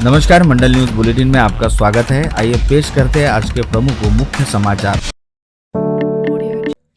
नमस्कार, मंडल news bulletin में आपका स्वागत है। आइए पेश करते हैं आज के प्रमुख व मुख्य समाचार।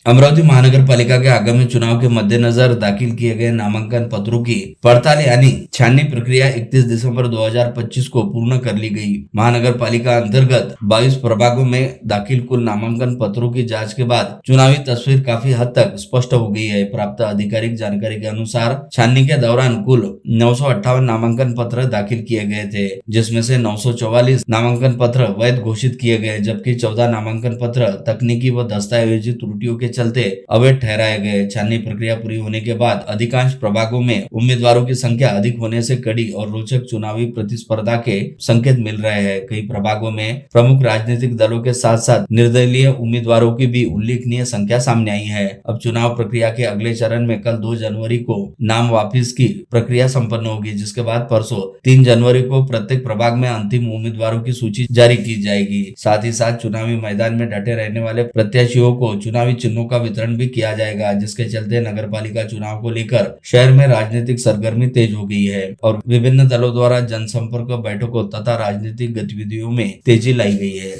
अमरावती महानगर पालिका के आगामी चुनाव के मद्देनजर दाखिल किए गए नामांकन पत्रों की पड़ताल यानी छाननी प्रक्रिया 31 दिसंबर 2025 को पूर्ण कर ली गई। महानगर पालिका अंतर्गत 22 प्रभागों में दाखिल कुल नामांकन पत्रों की जांच के बाद चुनावी तस्वीर काफी हद तक स्पष्ट हो गई है। प्राप्त आधिकारिक जानकारी के अनुसार छाननी के दौरान कुल 958 नामांकन पत्र दाखिल किए गए थे, जिसमें से 944 नामांकन पत्र वैध घोषित किए गए, जबकि 14 नामांकन पत्र तकनीकी व दस्तावेजी त्रुटियों के चलते अवैध ठहराए गए। छाननी प्रक्रिया पूरी होने के बाद अधिकांश प्रभागों में उम्मीदवारों की संख्या अधिक होने से कड़ी और रोचक चुनावी प्रतिस्पर्धा के संकेत मिल रहे हैं। कई प्रभागों में प्रमुख राजनीतिक दलों के साथ साथ निर्दलीय उम्मीदवारों की भी उल्लेखनीय संख्या सामने आई है। अब चुनाव प्रक्रिया के अगले चरण में कल 2 जनवरी को नाम वापिस की प्रक्रिया संपन्न होगी, जिसके बाद परसों 3 जनवरी को प्रत्येक प्रभाग में अंतिम उम्मीदवारों की सूची जारी की जाएगी। साथ ही साथ चुनावी मैदान में डटे रहने वाले प्रत्याशियों को चुनावी चिन्हों का वितरण भी किया जाएगा, जिसके चलते नगर पालिका चुनाव को लेकर शहर में राजनीतिक सरगर्मी तेज हो गई है और विभिन्न दलों द्वारा जनसंपर्क बैठकों तथा राजनीतिक गतिविधियों में तेजी लाई गई है।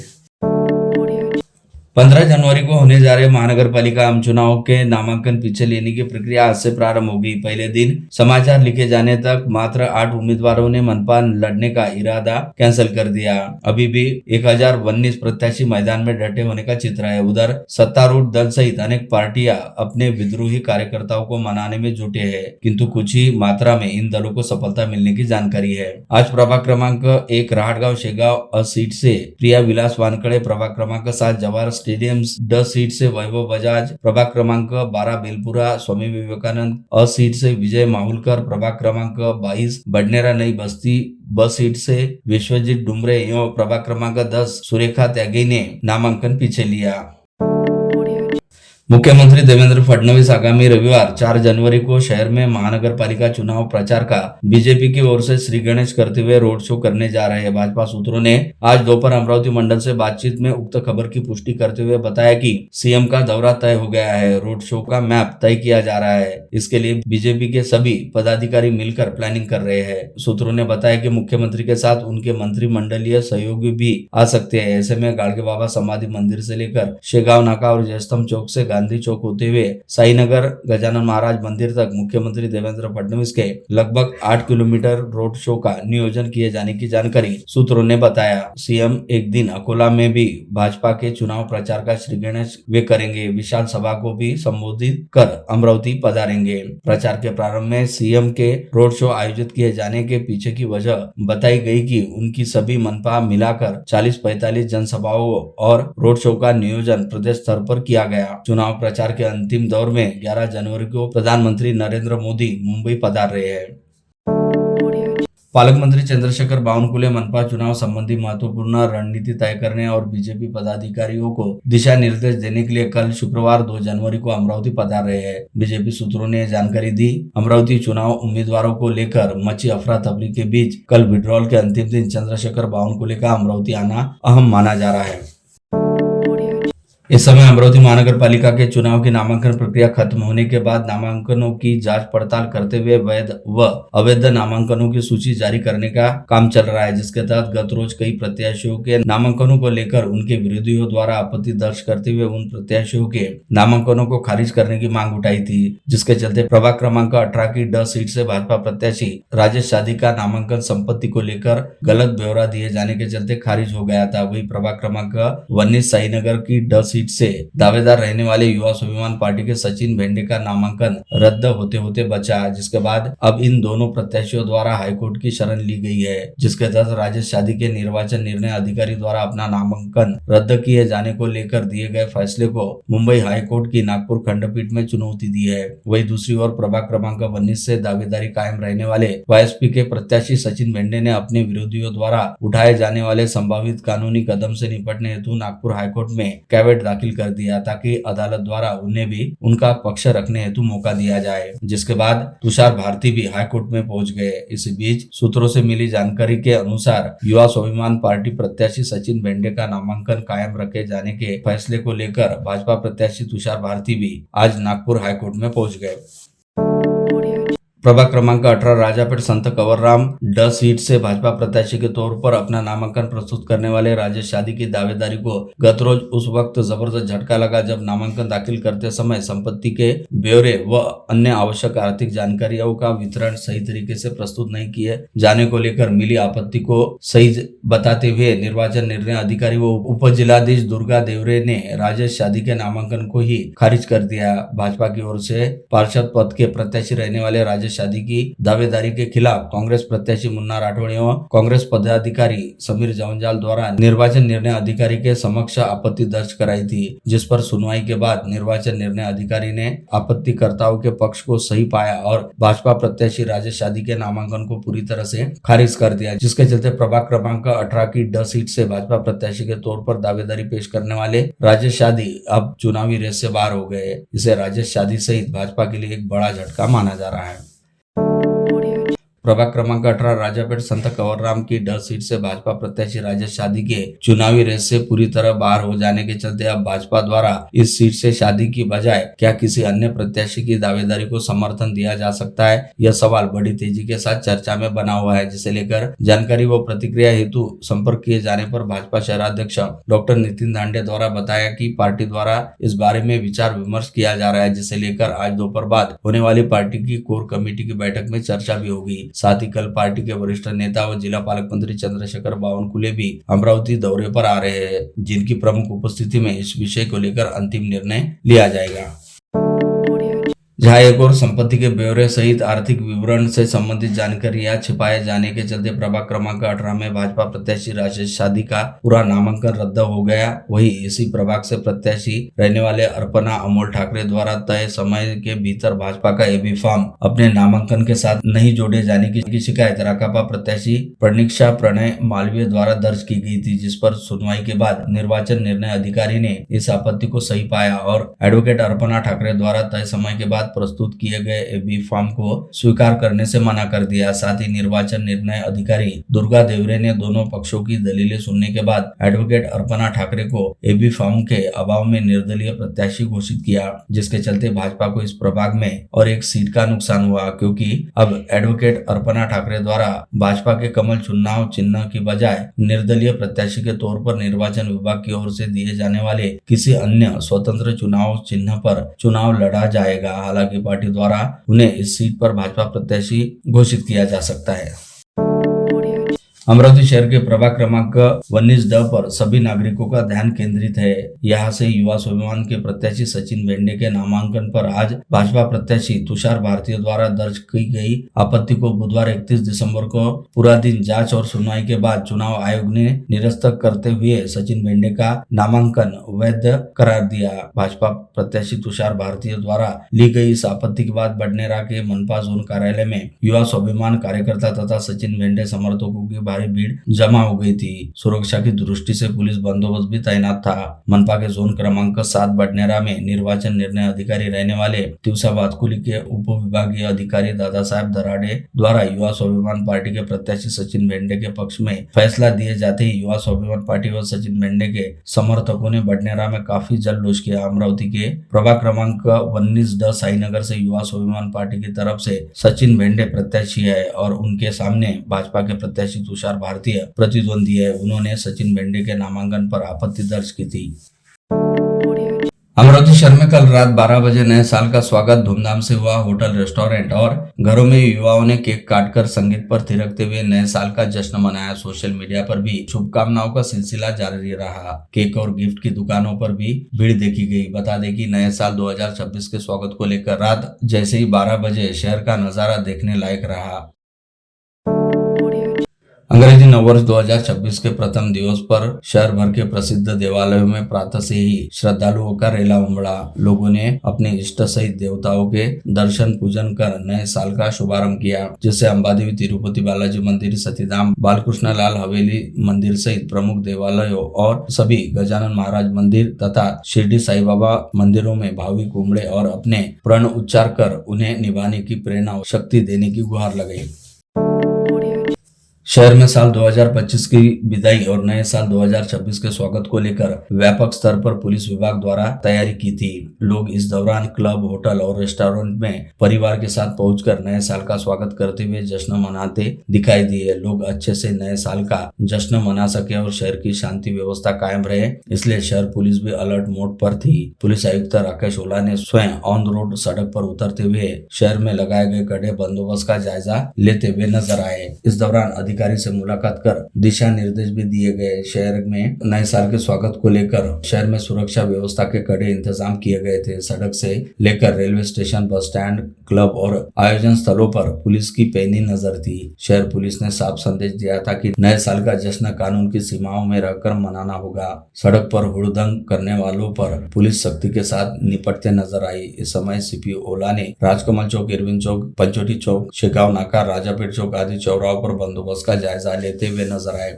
15 जनवरी को होने जा रहे महानगर पालिका आम चुनाव के नामांकन पीछे लेने की प्रक्रिया आज से प्रारंभ होगी। पहले दिन समाचार लिखे जाने तक मात्र 8 उम्मीदवारों ने मनपा लड़ने का इरादा कैंसिल कर दिया। अभी भी 1019 प्रत्याशी मैदान में डटे होने का चित्र है। उधर सत्तारूढ़ दल सहित अनेक पार्टियां अपने विद्रोही कार्यकर्ताओं को मनाने में जुटे हैं, किंतु कुछ ही मात्रा में इन दलों को सफलता मिलने की जानकारी है। आज प्रभाग क्रमांक 1 राहटगांव शेगांव सीट से प्रिया विलास वानखड़े, प्रभाग क्रमांक 7 जवाहर स्टेडियम ड सीट से वैभव बजाज, प्रभाग क्रमांक 12 बेलपुरा स्वामी विवेकानंद सीट से विजय माहुलकर, प्रभाग क्रमांक 22 बडनेरा नई बस्ती सीट से विश्वजीत डुमरे एवं प्रभाग क्रमांक 10 सुरेखा त्यागी ने नामांकन पीछे लिया। मुख्यमंत्री देवेंद्र फडणवीस आगामी रविवार 4 जनवरी को शहर में महानगर पालिका चुनाव प्रचार का बीजेपी की ओर से श्री गणेश करते हुए रोड शो करने जा रहे हैं। भाजपा सूत्रों ने आज दोपहर अमरावती मंडल से बातचीत में उक्त खबर की पुष्टि करते हुए बताया कि सीएम का दौरा तय हो गया है, रोड शो का मैप तय किया जा रहा है। इसके लिए बीजेपी के सभी पदाधिकारी मिलकर प्लानिंग कर रहे हैं। सूत्रों ने बताया कि मुख्यमंत्री के साथ उनके मंत्रिमंडलीय सहयोगी भी आ सकते हैं। ऐसे में गाड़गे बाबा समाधि मंदिर से लेकर शेगांव नाका और जयस्तंभ चौक से गांधी चौक होते हुए साईनगर गजानन महाराज मंदिर तक मुख्यमंत्री देवेंद्र फडणवीस के लगभग 8 किलोमीटर रोड शो का नियोजन किए जाने की जानकारी सूत्रों ने बताया। सीएम एक दिन अकोला में भी भाजपा के चुनाव प्रचार का श्री गणेश वे करेंगे। विशाल सभा को भी संबोधित कर अमरावती पधारेंगे। प्रचार के प्रारंभ में सीएम के रोड शो आयोजित किए जाने के पीछे की वजह बताई गई कि उनकी सभी मनपा मिलाकर 40-45 जनसभाओं और रोड शो का नियोजन प्रदेश स्तर पर किया गया। चुनाव प्रचार के अंतिम दौर में 11 जनवरी को प्रधानमंत्री नरेंद्र मोदी मुंबई पधार रहे हैं। पालक मंत्री चंद्रशेखर बावनकुले मनपा चुनाव संबंधी महत्वपूर्ण रणनीति तय करने और बीजेपी पदाधिकारियों को दिशा निर्देश देने के लिए कल शुक्रवार 2 जनवरी को अमरावती पधार रहे हैं। बीजेपी सूत्रों ने जानकारी दी। अमरावती चुनाव उम्मीदवारों को लेकर मची अफरा तफरी के बीच कल विड्रॉल के अंतिम दिन चंद्रशेखर बावनकुले का अमरावती आना अहम माना जा रहा है। इस समय अमरावती महानगर पालिका के चुनाव की नामांकन प्रक्रिया खत्म होने के बाद नामांकनों की जांच पड़ताल करते हुए वैध व अवैध नामांकनों की सूची जारी करने का काम चल रहा है, जिसके तहत गत रोज कई प्रत्याशियों के नामांकनों को लेकर उनके विरोधियों द्वारा आपत्ति दर्ज करते हुए उन प्रत्याशियों के नामांकनों को खारिज करने की मांग उठाई थी, जिसके चलते प्रभाग क्रमांक 18 की ड सीट से भाजपा प्रत्याशी राजेश शादी का नामांकन संपत्ति को लेकर गलत ब्यौरा दिए जाने के चलते खारिज हो गया था। वही प्रभाग क्रमांक 19 साईनगर की ड सीट से दावेदार रहने वाले युवा स्वाभिमान पार्टी के सचिन भेंडे का नामांकन रद्द होते होते बचा, जिसके बाद अब इन दोनों प्रत्याशियों द्वारा हाईकोर्ट की शरण ली गई है, जिसके तहत राजेश शादी के निर्वाचन निर्णय अधिकारी द्वारा अपना नामांकन रद्द किए जाने को लेकर दिए गए फैसले को मुंबई हाईकोर्ट की नागपुर खंडपीठ में चुनौती दी है। वही दूसरी ओर प्रभाग क्रमांक 19 से दावेदारी कायम रहने वाले वाईएसपी के प्रत्याशी सचिन भेंडे ने अपने विरोधियों द्वारा उठाए जाने वाले संभावित कानूनी कदम से निपटने हेतु नागपुर हाईकोर्ट में कैवेट दाखिल कर दिया, ताकि अदालत द्वारा उन्हें भी उनका पक्ष रखने हेतु मौका दिया जाए, जिसके बाद तुषार भारती भी हाईकोर्ट में पहुंच गए। इसी बीच सूत्रों से मिली जानकारी के अनुसार युवा स्वाभिमान पार्टी प्रत्याशी सचिन भेंडे का नामांकन कायम रखे जाने के फैसले को लेकर भाजपा प्रत्याशी तुषार भारती भी आज नागपुर हाईकोर्ट में पहुंच गए। प्रभाग क्रमांक 18 राजापेट संत कंवरराम ड सीट से भाजपा प्रत्याशी के तौर पर अपना नामांकन प्रस्तुत करने वाले राजेश शादी की दावेदारी को गत रोज उस वक्त जबरदस्त झटका लगा जब नामांकन दाखिल करते समय संपत्ति के ब्यौरे व अन्य आवश्यक आर्थिक जानकारियों का वितरण सही तरीके से प्रस्तुत नहीं किए जाने को लेकर मिली आपत्ति को सही बताते हुए निर्वाचन निर्णय अधिकारी व उप जिलाधीश दुर्गा देवरे ने राजेश शादी के नामांकन को ही खारिज कर दिया। भाजपा की ओर से पार्षद पद के प्रत्याशी रहने वाले राजेश शादी की दावेदारी के खिलाफ कांग्रेस प्रत्याशी मुन्ना राठौड़ एवं कांग्रेस पदाधिकारी समीर जवंजाल द्वारा निर्वाचन निर्णय अधिकारी के समक्ष आपत्ति दर्ज कराई थी, जिस पर सुनवाई के बाद निर्वाचन निर्णय अधिकारी ने आपत्तिकर्ताओं के पक्ष को सही पाया और भाजपा प्रत्याशी राजेश शादी के नामांकन को पूरी तरह से खारिज कर दिया, जिसके चलते प्रभाग क्रमांक 18 की ड सीट से भाजपा प्रत्याशी के तौर पर दावेदारी पेश करने वाले राजेश शादी अब चुनावी रेस से बाहर हो गए। इसे राजेश शादी सहित भाजपा के लिए एक बड़ा झटका माना जा रहा है। प्रभाग क्रमांक 18 राजापेट संत कंवरराम की ड सीट से भाजपा प्रत्याशी राजेश शादी के चुनावी रेस से पूरी तरह बाहर हो जाने के चलते अब भाजपा द्वारा इस सीट से शादी की बजाय क्या किसी अन्य प्रत्याशी की दावेदारी को समर्थन दिया जा सकता है, यह सवाल बड़ी तेजी के साथ चर्चा में बना हुआ है, जिसे लेकर जानकारी व प्रतिक्रिया हेतु संपर्क किए जाने पर भाजपा शहराध्यक्ष डॉक्टर नितिन दांडे द्वारा बताया कि पार्टी द्वारा इस बारे में विचार विमर्श किया जा रहा है, जिसे लेकर आज दोपहर बाद होने वाली पार्टी की कोर कमेटी की बैठक में चर्चा भी होगी। साथ ही कल पार्टी के वरिष्ठ नेता व जिला पालक मंत्री चंद्रशेखर बावनकुले भी अमरावती दौरे पर आ रहे हैं, जिनकी प्रमुख उपस्थिति में इस विषय को लेकर अंतिम निर्णय लिया जाएगा। जहां एक और संपत्ति के ब्यौरे सहित आर्थिक विवरण से संबंधित जानकारियां छिपाए जाने के चलते प्रभाग क्रमांक 18 में भाजपा प्रत्याशी राजेश शादी का पूरा नामांकन रद्द हो गया। वहीं इसी प्रभाग से प्रत्याशी रहने वाले अर्पणा अमोल ठाकरे द्वारा तय समय के भीतर भाजपा का एबी फॉर्म अपने नामांकन के साथ नहीं जोड़े जाने की शिकायत राकापा प्रत्याशी प्रणीक्षा प्रणय मालवीय द्वारा दर्ज की गई थी, जिस पर सुनवाई के बाद निर्वाचन निर्णय अधिकारी ने इस आपत्ति को सही पाया और एडवोकेट अर्पणा ठाकरे द्वारा तय समय के बाद प्रस्तुत किए गए एबी फॉर्म को स्वीकार करने से मना कर दिया। साथ ही निर्वाचन निर्णय अधिकारी दुर्गा देवरे ने दोनों पक्षों की दलीलें सुनने के बाद एडवोकेट अर्पणा ठाकरे को एबी फॉर्म के अभाव में निर्दलीय प्रत्याशी घोषित किया, जिसके चलते भाजपा को इस प्रभाग में और एक सीट का नुकसान हुआ, क्योंकि अब एडवोकेट अर्पणा ठाकरे द्वारा भाजपा के कमल चुनाव चिन्ह की बजाय निर्दलीय प्रत्याशी के तौर पर निर्वाचन विभाग की ओर से दिए जाने वाले किसी अन्य स्वतंत्र चुनाव चिन्ह पर चुनाव लड़ा जाएगा। हालांकि पार्टी द्वारा उन्हें इस सीट पर भाजपा प्रत्याशी घोषित किया जा सकता है। अमरावती शहर के प्रभाग क्रमांक 19D पर सभी नागरिकों का ध्यान केंद्रित है। यहाँ से युवा स्वाभिमान के प्रत्याशी सचिन बेंडे के नामांकन पर आज भाजपा प्रत्याशी तुषार भारतीय द्वारा दर्ज की गई आपत्ति को बुधवार 31 दिसंबर को पूरा दिन जांच और सुनवाई के बाद चुनाव आयोग ने निरस्त करते हुए सचिन बेंडे का नामांकन वैध करार दिया। भाजपा प्रत्याशी तुषार भारतीय द्वारा ली गई इस आपत्ति के बाद बडनेरा के मनपा जोन कार्यालय में युवा स्वाभिमान कार्यकर्ता तथा सचिन बेंडे समर्थकों की भारी भीड़ जमा हो गई थी। सुरक्षा की दृष्टि से पुलिस बंदोबस्त भी तैनात था। मनपा के जोन क्रमांक 7 बडनेरा में निर्वाचन निर्णय अधिकारी रहने वाले तिवसा बातकुली के उप विभागीय अधिकारी दादा साहेब दराडे द्वारा युवा स्वाभिमान पार्टी के प्रत्याशी सचिन बेंडे के पक्ष में फैसला दिए जाते ही युवा स्वाभिमान पार्टी व सचिन बेंडे के समर्थकों ने बडनेरा में काफी जल्लोष किया। अमरावती के प्रभाग क्रमांक 19D साईनगर से युवा स्वाभिमान पार्टी की तरफ से सचिन बेंडे प्रत्याशी है और उनके सामने भाजपा के प्रत्याशी तुषार भारतीय प्रतिद्वंदी है। उन्होंने सचिन बेंडे के नामांकन पर आपत्ति दर्ज की थी। अमरावती शहर में कल रात 12 बजे नए साल का स्वागत धूमधाम से हुआ। होटल, रेस्टोरेंट और घरों में युवाओं ने केक काटकर संगीत पर थिरकते हुए नए साल का जश्न मनाया। सोशल मीडिया पर भी शुभकामनाओं का सिलसिला जारी रहा। केक और गिफ्ट की दुकानों पर भी भीड़ देखी गई। बता दें कि नए साल 2026 के स्वागत को लेकर रात जैसे ही 12 बजे शहर का नजारा देखने लायक रहा। अंग्रेजी नववर्ष 2026 के प्रथम दिवस पर शहर भर के प्रसिद्ध देवालयों में प्रातः से ही श्रद्धालुओं का रेला उमड़ा। लोगों ने अपने इष्ट सहित देवताओं के दर्शन पूजन कर नए साल का शुभारंभ किया, जिससे अंबादेवी, तिरुपति बालाजी मंदिर, सतीधाम, बालकृष्ण लाल हवेली मंदिर सहित प्रमुख देवालयों और सभी गजानन महाराज मंदिर तथा शिरडी साई बाबा मंदिरों में भाविक उमड़े और अपने प्रण उच्चार कर उन्हें निभाने की प्रेरणा और शक्ति देने की गुहार लगाई। शहर में साल 2025 की विदाई और नए साल 2026 के स्वागत को लेकर व्यापक स्तर पर पुलिस विभाग द्वारा तैयारी की थी। लोग इस दौरान क्लब, होटल और रेस्टोरेंट में परिवार के साथ पहुंचकर नए साल का स्वागत करते हुए जश्न मनाते दिखाई दिए। लोग अच्छे से नए साल का जश्न मना सके और शहर की शांति व्यवस्था कायम रहे, इसलिए शहर पुलिस भी अलर्ट मोड पर थी। पुलिस आयुक्त राकेश ओला ने स्वयं ऑन रोड सड़क पर उतरते हुए शहर में लगाए गए कड़े बंदोबस्त का जायजा लेते हुए नजर आए। इस दौरान अधिकारी से मुलाकात कर दिशा निर्देश भी दिए गए। शहर में नए साल के स्वागत को लेकर शहर में सुरक्षा व्यवस्था के कड़े इंतजाम किए गए थे। सड़क से लेकर railway station, bus stand, club और आयोजन स्थलों पर पुलिस की पैनी नजर थी। शहर पुलिस ने साफ संदेश दिया था कि नए साल का जश्न कानून की सीमाओं में रहकर मनाना होगा। सड़क पर हुड़दंग करने वालों पर पुलिस सख्ती के साथ निपटते नजर आई। इस समय सीपी ओला ने राजकमल चौक, इरविन चौक, पंचोटी चौक, शेगांव नाका, राजापेट चौक आदि चौराहों पर बंदोबस्त का जायजा लेते हुए नजर आए।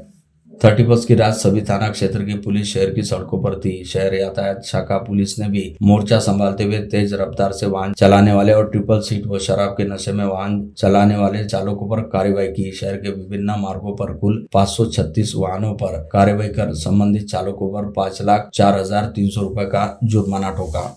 31 की रात सभी थाना क्षेत्र की पुलिस शहर की सड़कों पर थी। शहर यातायात शाखा पुलिस ने भी मोर्चा संभालते हुए तेज रफ्तार से वाहन चलाने वाले और ट्रिपल सीट व शराब के नशे में वाहन चलाने वाले चालकों पर कार्रवाई की। शहर के विभिन्न मार्गों पर कुल 536 वाहनों पर कार्रवाई कर संबंधित चालकों पर 5,04,300 रुपए का जुर्माना ठोका।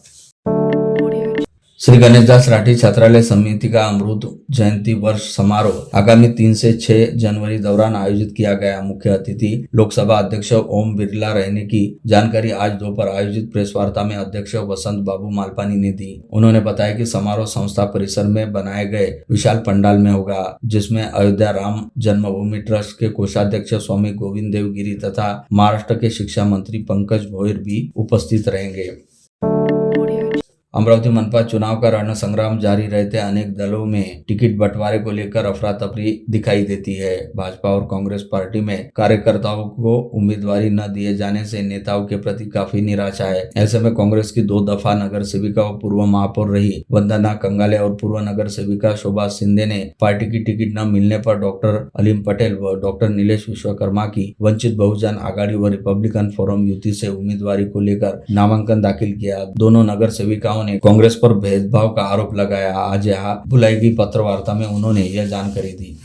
श्री गणेशदास राठी छात्रालय समिति का अमृत जयंती वर्ष समारोह आगामी 3 से 6 जनवरी दौरान आयोजित किया गया। मुख्य अतिथि लोकसभा अध्यक्ष ओम बिरला रहने की जानकारी आज दोपहर आयोजित प्रेस वार्ता में अध्यक्ष वसंत बाबू मालपानी ने दी। उन्होंने बताया कि समारोह संस्था परिसर में बनाए गए विशाल पंडाल में होगा, जिसमें अयोध्या राम जन्मभूमि ट्रस्ट के कोषाध्यक्ष स्वामी गोविंद देव गिरी तथा महाराष्ट्र के शिक्षा मंत्री पंकज भोयर भी उपस्थित रहेंगे। अमरावती मनपा चुनाव का रण संग्राम जारी रहते अनेक दलों में टिकट बंटवारे को लेकर अफरा तफरी दिखाई देती है। भाजपा और कांग्रेस पार्टी में कार्यकर्ताओं को उम्मीदवारी न दिए जाने से नेताओं के प्रति काफी निराशा है। ऐसे में कांग्रेस की 2 दफा नगर सेविका व पूर्व महापौर रही वंदना कंगाले और पूर्व नगर सेविका शोभा शिंदे ने पार्टी की टिकट न मिलने पर डॉक्टर अलीम पटेल व डॉक्टर नीलेश विश्वकर्मा की वंचित बहुजन आघाड़ी व रिपब्लिकन फोरम युति से उम्मीदवारी को लेकर नामांकन दाखिल किया। दोनों नगर सेविकाओं ने कांग्रेस पर भेदभाव का आरोप लगाया। आज यहाँ बुलाई गई पत्रवार्ता में उन्होंने यह जानकारी दी।